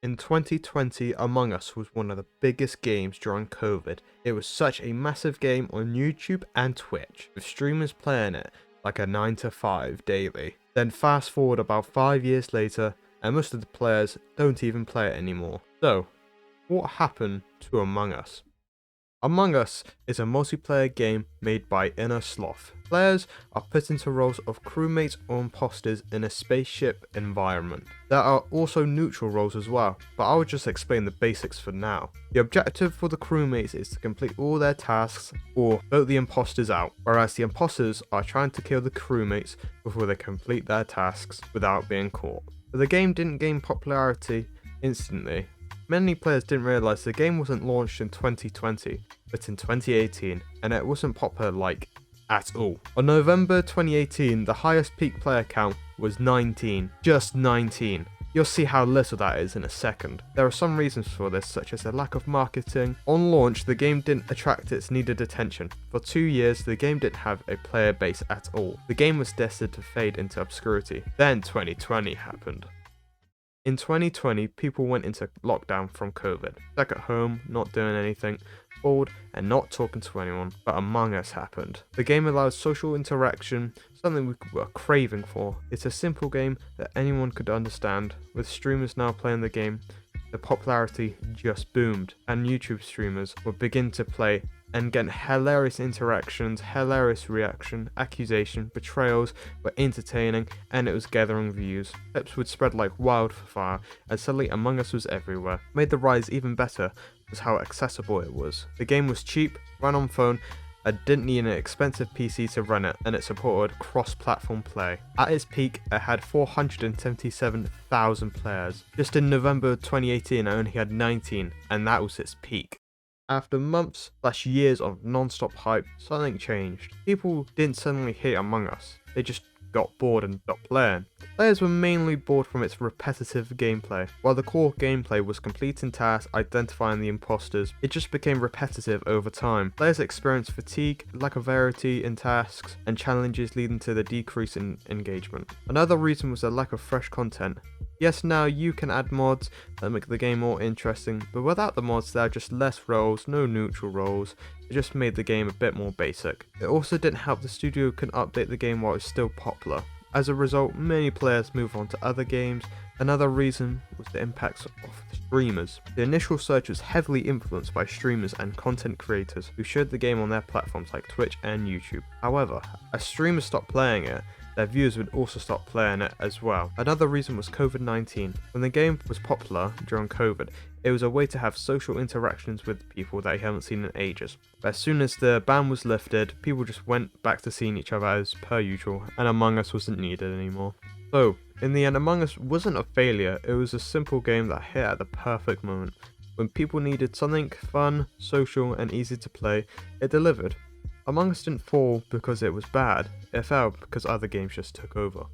In 2020, Among Us was one of the biggest games during COVID. It was such a massive game on YouTube and Twitch, with streamers playing it like a 9 to 5 daily. Then fast forward about 5 years later, and most of the players don't even play it anymore. So, what happened to Among Us? Among Us is a multiplayer game made by Inner Sloth. Players are put into roles of crewmates or imposters in a spaceship environment. There are also neutral roles as well, but I will just explain the basics for now. The objective for the crewmates is to complete all their tasks or vote the imposters out, whereas the imposters are trying to kill the crewmates before they complete their tasks without being caught. But the game didn't gain popularity instantly. Many players didn't realise the game wasn't launched in 2020, but in 2018, and it wasn't popular like at all. On November 2018, the highest peak player count was 19. Just 19. You'll see how little that is in a second. There are some reasons for this, such as a lack of marketing. On launch, the game didn't attract its needed attention. For 2 years, the game didn't have a player base at all. The game was destined to fade into obscurity. Then 2020 happened. In 2020, people went into lockdown from COVID, stuck at home, not doing anything, bored, and not talking to anyone, but Among Us happened. The game allows social interaction, something we were craving for. It's a simple game that anyone could understand. With streamers now playing the game, the popularity just boomed, and YouTube streamers would begin to play and get hilarious interactions, hilarious reaction, accusation, betrayals were entertaining, and it was gathering views. Clips would spread like wildfire, and suddenly Among Us was everywhere. What made the rise even better was how accessible it was. The game was cheap, ran on phone, and didn't need an expensive PC to run it, and it supported cross-platform play. At its peak, it had 477,000 players. Just in November 2018, it only had 19, and that was its peak. After months/years of non-stop hype, something changed. People didn't suddenly hate Among Us, they just got bored and stopped playing. Players were mainly bored from its repetitive gameplay. While the core gameplay was completing tasks, identifying the imposters, it just became repetitive over time. Players experienced fatigue, lack of variety in tasks, and challenges leading to the decrease in engagement. Another reason was the lack of fresh content. Yes, now you can add mods that make the game more interesting, but without the mods there are just less roles, no neutral roles. It just made the game a bit more basic. It also didn't help the studio couldn't update the game while it was still popular. As a result, many players moved on to other games. Another reason was the impacts of the streamers. The initial surge was heavily influenced by streamers and content creators who showed the game on their platforms like Twitch and YouTube. However, as streamers stopped playing it, their viewers would also stop playing it as well. Another reason was COVID-19. When the game was popular during COVID, it was a way to have social interactions with people that you haven't seen in ages. But as soon as the ban was lifted, people just went back to seeing each other as per usual, and Among Us wasn't needed anymore. So, in the end, Among Us wasn't a failure. It was a simple game that hit at the perfect moment. When people needed something fun, social, and easy to play, it delivered. Among Us didn't fall because it was bad, it fell because other games just took over.